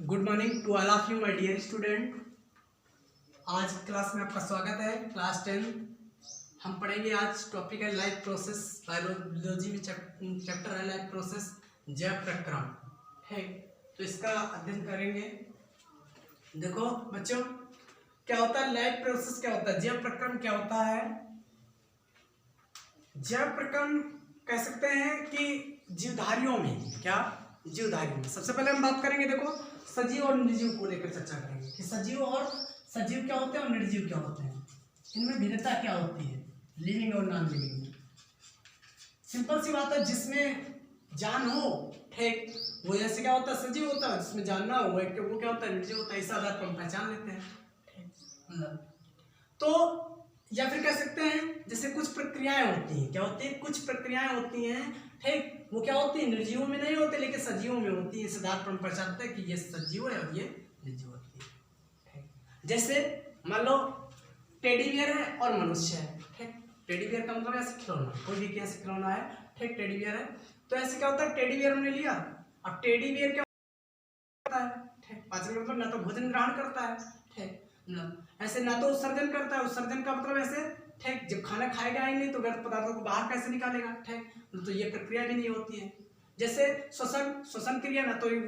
Good morning to all of you my dear student. आज class में आपका स्वागत है। क्लास 10 हम पढ़ेंगे। आज टॉपिक है लाइफ प्रोसेस। बायोलॉजी में चैप्टर है लाइफ प्रोसेस, जैव प्रक्रम है। तो इसका अध्ययन करेंगे। देखो बच्चों, क्या होता है लाइफ प्रोसेस, क्या होता है जैव प्रक्रम, क्या होता है जैव प्रक्रम। कह सकते हैं कि जीवधारियों में, क्या जीवधारियों में सबसे पहले हम बात करेंगे। देखो सजीव और निर्जीव को लेकर चर्चा करेंगे कि सजीव क्या होते हैं और निर्जीव क्या होते हैं, इनमें भिन्नता क्या होती है लिविंग और नॉन लिविंग में। सिंपल सी बात है, जिसमें जान हो ठीक वो ऐसे क्या होता है सजीव होता है, जिसमें जान ना हो वो क्या होता है निर्जीव होता है। इस आधार पर हम पहचान लेते हैं ठीक। तो या फिर कह सकते हैं जैसे कुछ प्रक्रियाएं होती हैं, क्या होती है कुछ प्रक्रियाएं होती हैं ठीक, वो क्या होती है निर्जीवों में नहीं होते लेकिन सजीवों में होती है। इस आधार पर हम पहचानते हैं कि ये सजीव है और ये निर्जीव होती है ठीक। जैसे मान लो टेडी बियर है और मनुष्य है ठीक। टेडी बियर का मतलब ऐसे खिलौना, कोई भी कैसे खिलौना है ठीक। टेडी बियर है तो ऐसे क्या होता है टेडी बियर हमने लिया। अब टेडी बियर क्या होता है ठीक, पाचन का मतलब ना तो भोजन ग्रहण करता है ठीक, ऐसे ना तो उत्सर्जन करता है। उत्सर्जन का मतलब ऐसे ठीक, जब खाना खाएगा ही नहीं तो व्यर्थ पदार्थों को बाहर कैसे निकालेगा ठीक, तो ये प्रक्रिया भी नहीं होती है। जैसे श्वसन क्रिया ना तो ये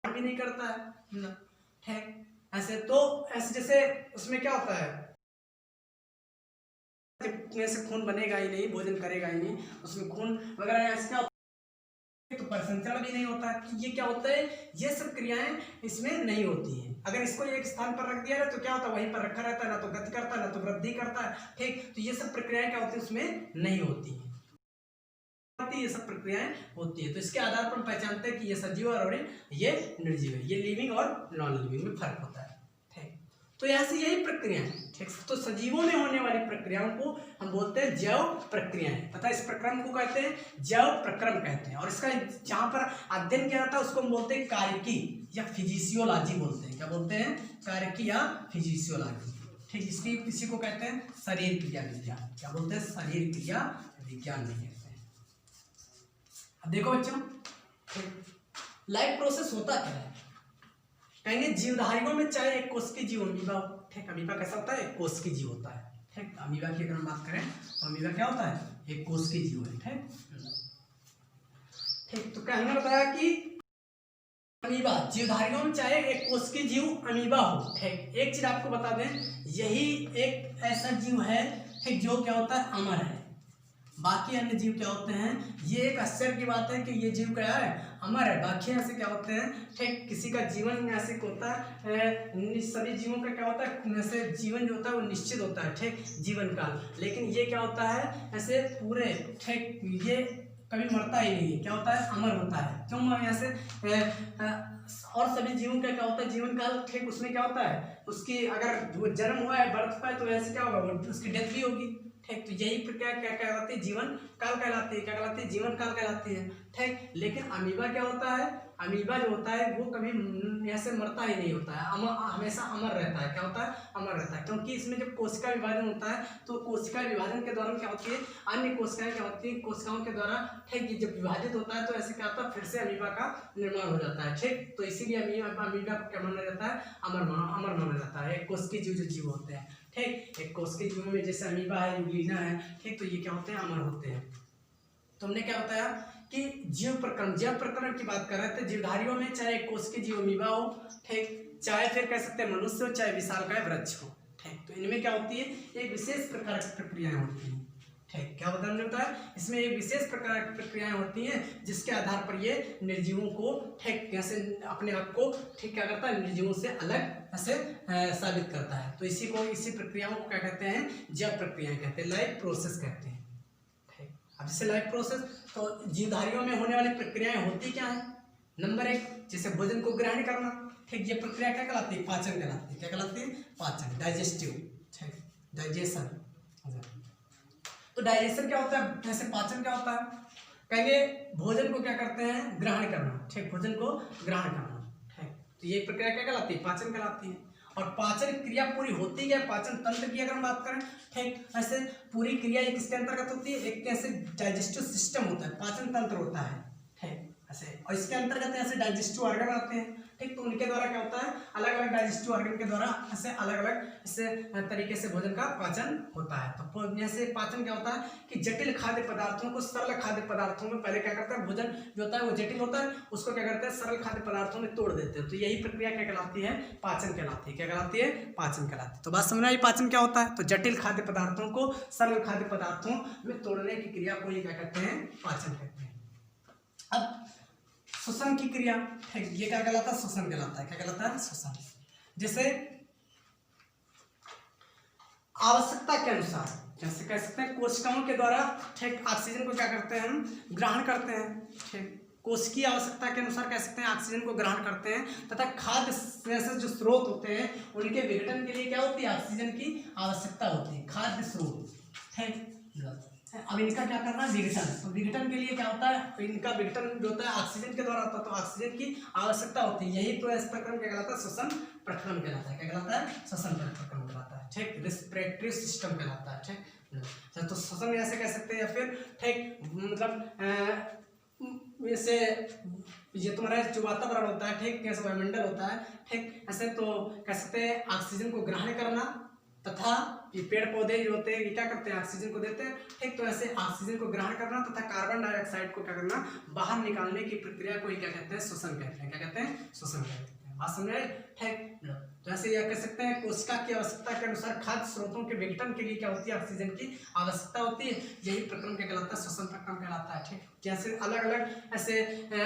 भी नहीं करता है ठीक। ऐसे तो ऐसे जैसे उसमें क्या होता है जब में से खून बनेगा ही नहीं, भोजन करेगा ही नहीं, उसमें खून वगैरह ऐसे क्या तो परिसंचरण भी नहीं होता है। तो ये क्या होता है, ये सब क्रियाएं इसमें नहीं होती हैं। अगर इसको एक स्थान पर रख दिया है तो क्या होता है वहीं पर रखा रहता है, ना तो गति करता है ना तो वृद्धि करता है ठीक। तो ये सब प्रक्रियाएं क्या होती है उसमें नहीं होती हैं, ये सब प्रक्रियाएं होती है। तो इसके आधार पर हम पहचानते हैं कि ये सजीव और ये निर्जीव है, ये लिविंग और नॉन लिविंग में फर्क होता है ठीक। तो ऐसे यही प्रक्रियाएं ठीक। तो सजीवों में होने वाली प्रक्रियाओं को हम बोलते हैं जैव प्रक्रियाएं। पता है इस प्रक्रम को कहते हैं जैव प्रक्रम कहते हैं। और इसका जहां पर अध्ययन किया जाता है उसको हम बोलते हैं कार्यकी या फिजिशियोलॉजी बोलते हैं। क्या बोलते हैं कार्यकी या फिजिशियोलॉजी ठीक। इसकी किसी को कहते हैं शरीर क्रिया विज्ञान। क्या बोलते हैं शरीर क्रिया विज्ञान में कहते हैं। अब देखो बच्चों लाइफ प्रोसेस होता क्या है, कहेंगे जीवधारियों में चाहे एक कोष की जीव अमीबा ठीक। अमीबा कैसा होता है एक कोष की जीव होता है ठीक। अमीबा की अगर हम बात करें तो अमीबा क्या होता है एक कोष की जीव है ठीक। तो कहने बताया कि अमीबा जीवधारियों में चाहे एक कोष की जीव अमीबा हो ठीक। एक चीज आपको बता दें, यही एक ऐसा जीव है ठीक जो क्या होता है अमर है। बाकी अन्य जीव क्या होते हैं, ये एक आश्चर्य की बात है कि ये जीव क्या है अमर है। बाकी ऐसे क्या होते हैं ठीक, किसी का जीवन ऐसे होता है, सभी जीवों का क्या होता है ऐसे जीवन जो होता है वो निश्चित होता है ठीक जीवन काल। लेकिन ये क्या होता है ऐसे पूरे ठीक, ये कभी मरता ही नहीं है। क्या होता है अमर होता है। क्यों ऐसे और सभी जीवों का क्या होता है जीवन काल ठीक, उसमें क्या होता है उसकी अगर जन्म हुआ है बर्थ का है तो ऐसे क्या होगा उसकी डेथ भी होगी ठीक। तो यही प्रक्रिया क्या कहलाती है जीवन काल कहलाती है। क्या कहलाती है जीवन काल कहलाती है ठीक। लेकिन अमीबा क्या होता है, अमीबा जो होता है वो कभी ऐसे मरता ही नहीं होता है, हमेशा अमर रहता है। क्या होता है अमर रहता है, क्योंकि इसमें जब कोशिका विभाजन होता है तो कोशिका विभाजन के दौरान क्या होती है अन्य कोशिकाएं क्या होती है कोशिकाओं के द्वारा ठीक, जब विभाजित होता है तो ऐसे क्या होता है फिर से अमीबा का निर्माण हो जाता है ठीक। तो इसीलिए अमीबा को क्या माना जाता है अमर माना जाता है। एक कोशिकीय जीव जो जीव होते हैं ठीक, एक कोशिकीय जीवों में जैसे अमीबा है यूग्लिना है ठीक, तो ये क्या होते हैं अमर होते हैं। तो हमने क्या बताया कि जैव प्रक्रम की बात कर रहे थे। जीवधारियों में चाहे एक कोशिकीय जीव अमीबा हो ठीक, चाहे फिर कह सकते हैं मनुष्य हो, चाहे विशालकाय वृक्ष हो ठीक। तो इनमें क्या होती है एक विशेष प्रकार की प्रक्रियाएं होती हैं ठीक। क्या बताने होता है इसमें एक विशेष प्रकार की प्रक्रियाएं होती हैं जिसके आधार पर ये निर्जीवों को ठीक कैसे अपने आप को ठीक क्या करता है निर्जीवों से अलग ऐसे साबित करता है। तो इसी प्रक्रियाओं को क्या कहते हैं जैव प्रक्रियाएं कहते हैं, लाइफ प्रोसेस कहते हैं ठीक। अब जैसे लाइफ प्रोसेस तो जीवधारियों में होने वाली प्रक्रियाएं होती क्या है। नंबर एक जैसे भोजन को ग्रहण करना ठीक, ये प्रक्रिया क्या कहलाती है पाचन कहलाती है। क्या कहलाती है पाचन, डाइजेस्टिव ठीक, डाइजेशन। तो डाइजेशन क्या होता है जैसे पाचन क्या होता है, कहेंगे भोजन को क्या करते हैं ग्रहण करना ठीक, भोजन को ग्रहण करना ठीक। तो ये प्रक्रिया क्या कहलाती है पाचन कहलाती है। और पाचन क्रिया पूरी होती है पाचन तंत्र की अगर हम बात करें ठीक, ऐसे पूरी क्रिया किसके अंतर्गत होती है एक कैसे डाइजेस्टिव सिस्टम होता है पाचन तंत्र होता है ठीक। ऐसे, और इसके अंतर्गत ऐसे डाइजेस्टिव ऑर्गन आते हैं, ठीक। तो उनके द्वारा क्या होता है, अलग अलग डाइजेस्टिव ऑर्गन के द्वारा ऐसे अलग अलग ऐसे तरीके से भोजन का पाचन होता है। तो जैसे पाचन क्या होता है कि जटिल खाद्य पदार्थों को सरल खाद्य पदार्थों में, पहले क्या करता है भोजन जो होता है वो जटिल होता है, उसको क्या करते हैं सरल खाद्य पदार्थों में तोड़ देते हैं। तो यही प्रक्रिया क्या कहलाती है, पाचन कहलाती है। क्या कहलाती है, पाचन कहलाती है। तो बात समझ आई पाचन क्या होता है। तो जटिल खाद्य पदार्थों को सरल खाद्य पदार्थों में तोड़ने की क्रिया को ही क्या कहते हैं, पाचन कहते हैं। अब श्वसन की क्रिया है, ये क्या कहलाता है, श्वसन कहलाता है। क्या कहलाता है, श्वसन। जैसे आवश्यकता के अनुसार, जैसे कह सकते हैं कोशिकाओं के द्वारा, ठीक, ऑक्सीजन को क्या करते हैं, हम ग्रहण करते हैं, ठीक। कोशिकीय आवश्यकता के अनुसार कह सकते हैं ऑक्सीजन को ग्रहण करते हैं, तथा खाद्य से जो स्रोत होते हैं उनके विघटन के लिए क्या होती है, ऑक्सीजन की आवश्यकता होती है। खाद्य स्रोत, ठीक। अब इनका क्या करना है, विघटन। तो विघटन के लिए क्या होता है, इनका विघटन जो होता है ऑक्सीजन के द्वारा होता है, तो ऑक्सीजन की आवश्यकता होती है। यही तो इस प्रक्रम क्या कहलाता है, श्वसन प्रक्रम कहलाता है। क्या कहलाता है, श्वसन प्रक्रम कहलाता है, ठीक। रिस्पिरेटरी सिस्टम कहलाता है, ठीक। तो श्वसन ऐसे कह सकते हैं, या फिर ठीक मतलब वैसे ये तुम्हारा जो वातावरण होता है, ठीक, कैसे वायुमंडल होता है, ठीक, ऐसे तो कह सकते हैं ऑक्सीजन को ग्रहण करना, तथा ये पेड़ पौधे जो होते हैं ये क्या करते हैं, ऑक्सीजन को देते हैं, ठीक। तो ऐसे ऑक्सीजन को ग्रहण करना तथा कार्बन डाइऑक्साइड को क्या करना, बाहर निकालने की प्रक्रिया को ही क्या कहते हैं, श्वसन कहते हैं। क्या कहते हैं, श्वसन कहते हैं। बात समझ रहे, ठीक। तो ऐसे यह कह सकते हैं कोशिका की आवश्यकता के अनुसार खाद्य स्रोतों के विघटन के लिए क्या होती है, ऑक्सीजन की आवश्यकता होती है। यही प्रक्रम क्या कहलाता है, श्वसन प्रक्रम कहलाता है, ठीक। जैसे अलग अलग ऐसे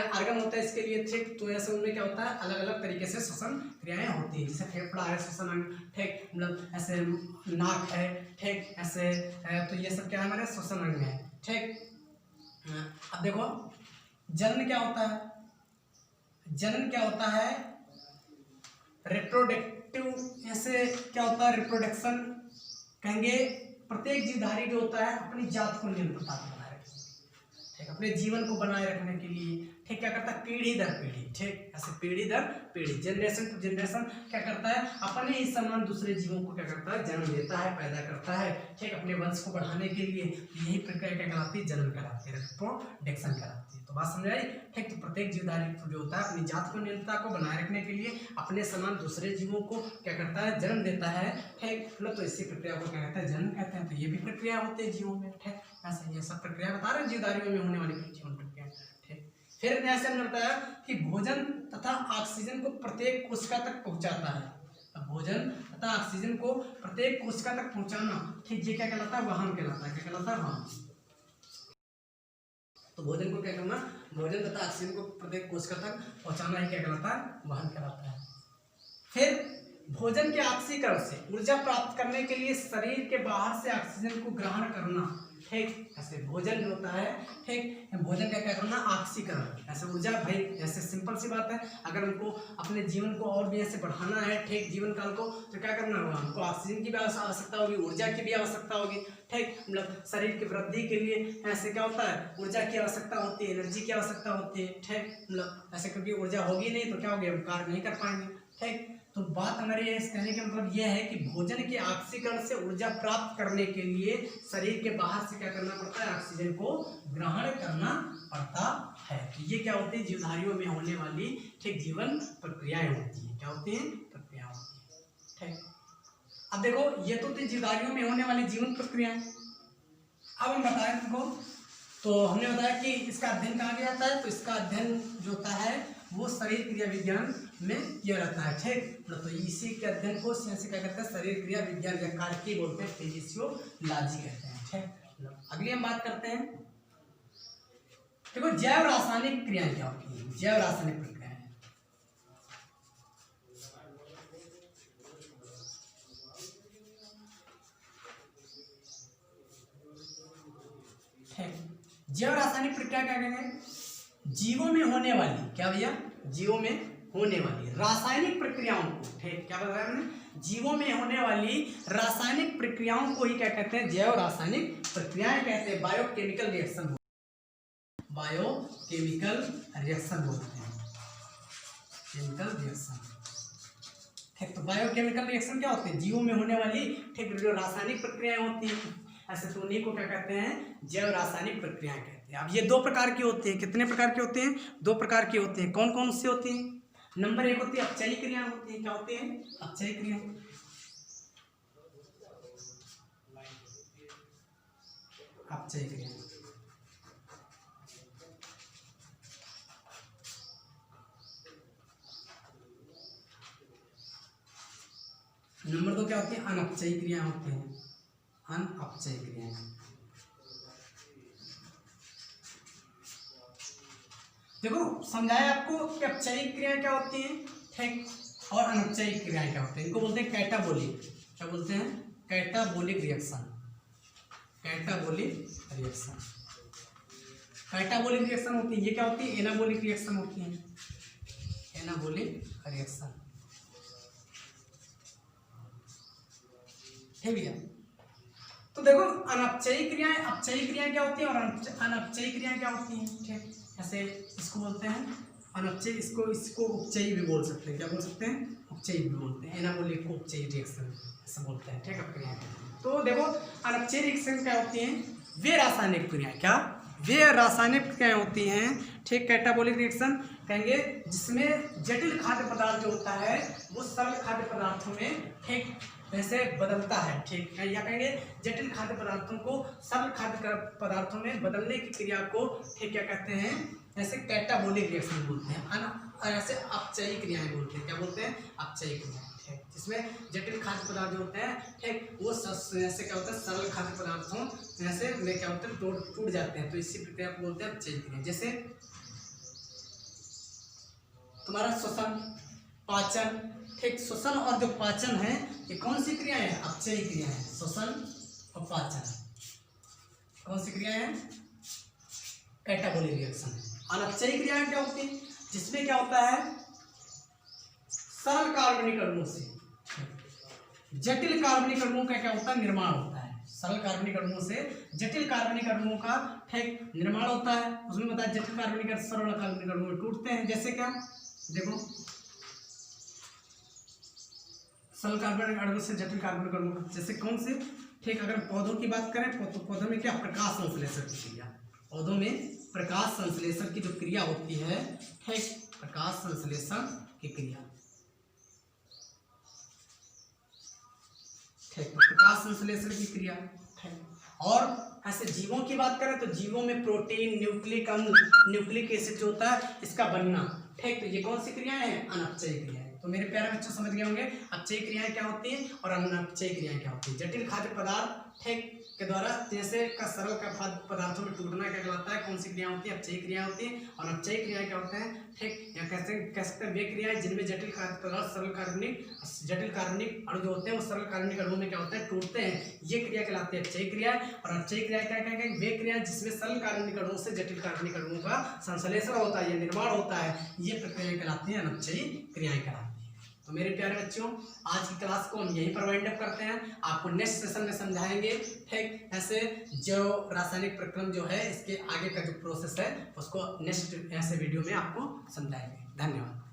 ऑर्गन होता है इसके लिए, ठीक। तो ऐसे उनमें क्या होता है, अलग अलग तरीके से श्वसन क्रियाएं होती है। जैसे फेफड़ा है श्वसन अंग, ठीक, मतलब ऐसे नाक है, ठीक, ऐसे तो ये सब क्या है, हमारे श्वसन अंग है, ठीक। अब देखो जनन क्या होता है, जनन क्या होता है, रिप्रोडक्टिव, ऐसे क्या होता है, रिप्रोडक्शन कहेंगे, प्रत्येक जीवधारी जो होता है अपनी जात को निरंतरता बनाए रखने, ठीक, अपने जीवन को बनाए रखने के लिए, ठीक, क्या करता है, पीढ़ी दर पीढ़ी, ठीक, ऐसे पीढ़ी दर पीढ़ी, जनरेशन टू जनरेशन क्या करता है, अपने ही समान दूसरे जीवों को क्या करता है, जन्म देता है, पैदा करता है, ठीक, अपने वंश को बढ़ाने के लिए। यही प्रक्रिया क्या कहलाती है, जन्म कहलाती है, रिप्रोडक्शन कहलाती है। तो बात समझ आई, ठीक। तो प्रत्येक जीवधारी जो होता है अपनी जात को निरंतरता को बनाए रखने के लिए अपने समान दूसरे जीवों को क्या करता है, जन्म देता है, ठीक। मतलब तो इसी प्रक्रिया को क्या कहते हैं, जन्म कहते हैं। तो ये भी प्रक्रिया होती है जीवों में, ठीक। ऐसे ये सब प्रक्रिया बता रहे हैं जीवधारियों में होने वाली जीवन प्रक्रिया, ठीक। फिर जैसे हमने बताया कि भोजन तथा ऑक्सीजन को प्रत्येक कोशिका तक पहुंचाता है। भोजन तथा ऑक्सीजन को प्रत्येक कोशिका तक पहुंचाना, ठीक, ये क्या कहलाता है, वाहन कहलाता है। क्या कहलाता है, वाहन। तो भोजन को क्या करना, भोजन तथा ऑक्सीजन को प्रत्येक कोशिका तक पहुंचाना ही क्या कहलाता है, वाहन कहलाता है। फिर भोजन के ऑक्सीकरण से ऊर्जा प्राप्त करने के लिए शरीर के बाहर से ऑक्सीजन को ग्रहण करना, ठीक। ऐसे भोजन जो होता है, ठीक, भोजन का क्या करना, ऑक्सीकरण, ऐसे ऊर्जा, भाई ऐसे सिंपल सी बात है, अगर उनको अपने जीवन को और भी ऐसे बढ़ाना है, ठीक, जीवन काल को, तो क्या करना होगा, हमको ऑक्सीजन की भी आवश्यकता होगी, ऊर्जा की भी आवश्यकता होगी, ठीक। मतलब शरीर की वृद्धि के लिए ऐसे क्या होता है, ऊर्जा की आवश्यकता होती है, एनर्जी की आवश्यकता होती है, ठीक। मतलब ऐसे क्योंकि ऊर्जा होगी नहीं तो क्या होगी, हम कार्य नहीं कर पाएंगे, ठीक। तो बात हमारी इस कहने का मतलब यह है कि भोजन के ऑक्सीकरण से ऊर्जा प्राप्त करने के लिए शरीर के बाहर से क्या करना पड़ता है, ऑक्सीजन को ग्रहण करना पड़ता है। तो ये क्या होती है, जीवधारियों में होने वाली, ठीक, जीवन प्रक्रियाएं होती हैं। क्या होती हैं, प्रक्रिया होती है, ठीक। अब देखो ये तो थी जीवधारियों में होने वाली जीवन प्रक्रियाएं। अब हम बताएं तुमको, तो हमने बताया कि इसका अध्ययन कहाँ किया जाता है, तो इसका अध्ययन जो होता है वो शरीर क्रिया विज्ञान में किया जाता है, ठीक। तो इसी के अध्ययन को से क्या कहते हैं, शरीर क्रिया विज्ञान या कार्य बोलते हैं, फिजियोलॉजी कहते हैं, ठीक। अगली हम बात करते हैं, देखो जैव रासायनिक क्रियाएं क्या होती है, जैव रासायनिक प्रक्रियाएं, ठीक। जैव रासायनिक प्रक्रिया क्या कहेंगे, जीवों में होने वाली, क्या भैया, जीवों में होने वाली रासायनिक प्रक्रियाओं को, ठीक, क्या बताया हमने, जीवों में होने वाली रासायनिक प्रक्रियाओं को ही क्या कहते हैं, जैव रासायनिक प्रक्रियाएं कहते हैं। बायोकेमिकल रिएक्शन, बायोकेमिकल रिएक्शन बोलते हैं, केमिकल रिएक्शन, ठीक। तो बायोकेमिकल रिएक्शन क्या होते हैं, जीवों में होने वाली, ठीक, जो रासायनिक प्रक्रियाएं होती हैं, ऐसे तो उन्हीं को क्या कहते हैं, जैव रासायनिक प्रक्रियाएं कहते हैं। अब ये 2 प्रकार की होती हैं। कितने प्रकार के होते हैं? 2 प्रकार की होते हैं। कौन कौन से होते हैं? नंबर 1 होती है अपचयी क्रिया होती है। क्या होती है? अपचयी क्रिया। अपचयी क्रिया। नंबर 2 क्या होती है? अनअपचयी क्रिया होती है। अनअपचयी क्रियाएं। देखो समझाया आपको कि अपचयी क्रियाएं क्या होती हैं, ठीक, और अनअपचयी क्रियाएं क्या होती हैं। इनको बोलते हैं कैटाबोलिक। क्या बोलते हैं? Catabolic reaction. Catabolic reaction. Catabolic reaction होती है। ये क्या होती है? एनाबोलिक रिएक्शन होती है। Anabolic reaction. है भैया। तो देखो अनअपचयी क्रियाएं, अपचयी क्रियाएं क्या होती हैं और अनअपचयी क्रियाएं क्या होती हैं, ठीक। ऐसे इसको बोलते हैं अनअपचयी, इसको उपचयी भी बोल सकते हैं। क्या बोल सकते हैं? उपचयी भी बोलते हैं। एनाबोलिक को उपचयी रिएक्शन ऐसा बोलते हैं, ठीक है, क्रियाएं। तो देखो अनअपचयी रिएक्शन क्या होती हैं? वे रासायनिक क्रियाएं। क्या? वे रासायनिक क्रियाएं होती हैं, ठीक। कैटाबोलिक रिएक्शन कहेंगे जिसमें जटिल खाद्य पदार्थ जो होता है वो सरल खाद्य पदार्थों में, ठीक, वैसे बदलता है, ठीक है। या कहेंगे जटिल खाद्य पदार्थों को सरल खाद्य पदार्थों में बदलने की क्रिया को, ठीक, क्या कहते हैं? ऐसे कैटाबोलिक रिएक्शन बोलते हैं। ऐसे अपचयी क्रियाएं बोलते हैं। क्या बोलते हैं? अपचयी क्रियाएं, ठीक। जिसमें जटिल खाद्य पदार्थ जो होते हैं, ठीक, वो ऐसे क्या होता है? सरल खाद्य पदार्थों ऐसे में क्या होता है? टूट जाते हैं। तो इसी प्रक्रिया को बोलते हैं अपचयी क्रिया। जैसे तुम्हारा श्वसन, पाचन, ठीक। श्वसन और जो पाचन है ये कौन सी क्रिया है? अपचयी क्रिया है। श्वसन और पाचन कौन सी क्रिया है? Catabolic reaction. अनअपचयी क्रियाएं क्या होती है? जिसमें क्या होता है? सरल कार्बनिक अणुओं से जटिल कार्बनिक अणुओं का क्या होता है? निर्माण होता है। सरल कार्बनिक अणुओं से जटिल कार्बनिक अणुओं का, ठीक, निर्माण होता है। उसमें बताया जटिल कार्बनिक सरल कार्बनिक अणु टूटते हैं। जैसे क्या? देखो सरल कार्बनिक अणु से जटिल कार्बनिक अणु, जैसे कौन से, ठीक। अगर पौधों की बात करें तो पौधों में क्या? प्रकाश संश्लेषण की क्रिया। पौधों में प्रकाश संश्लेषण की जो क्रिया होती है, ठीक, प्रकाश संश्लेषण की क्रिया, ठीक, प्रकाश संश्लेषण की क्रिया, ठीक। और ऐसे जीवों की बात करें तो जीवों में प्रोटीन, न्यूक्लिक अम्ल, न्यूक्लिक एसिड जो होता है इसका बनना, ठीक। तो ये कौन सी क्रियाएं हैं? अनअपचयी क्रियाएं। तो मेरे प्यारे बच्चों समझ गए होंगे अपचयी क्रियाएं क्या होती हैं और अनअपचयी क्रियाएं क्या होती हैं। जटिल खाद्य पदार्थ, ठीक, के द्वारा जैसे का सरल का खाद्य पदार्थों में टूटना क्या कहलाता है? कौन सी क्रिया होती है? अपचयी क्रिया होती है। और अपचयी क्रियाएं क्या होते हैं, ठीक, या कह सकते हैं वे क्रियाएं जिनमें जटिल खाद्य पदार्थ जटिल कार्बनिक अणु जो होते हैं वो सरल कार्बनिक अणुओं में क्या होते हैं? टूटते हैं। ये क्रिया कहलाती है अपचयी क्रिया। और अपचयी क्रिया क्या क्या वे क्रियाएं जिसमें सरल कार्बनिक अणुओं से जटिल कार्बनिक अणुओं का संश्लेषण होता है या निर्माण होता है, ये प्रक्रियाएं कहलाती हैं अनअपचयी क्रियाएं कहलाती हैं। तो मेरे प्यारे बच्चों आज की क्लास को हम यहीं पर वाइंड अप करते हैं। आपको नेक्स्ट सेशन में समझाएंगे, ठीक, ऐसे जो रासायनिक प्रक्रम जो है इसके आगे का जो प्रोसेस है उसको नेक्स्ट ऐसे वीडियो में आपको समझाएंगे। धन्यवाद।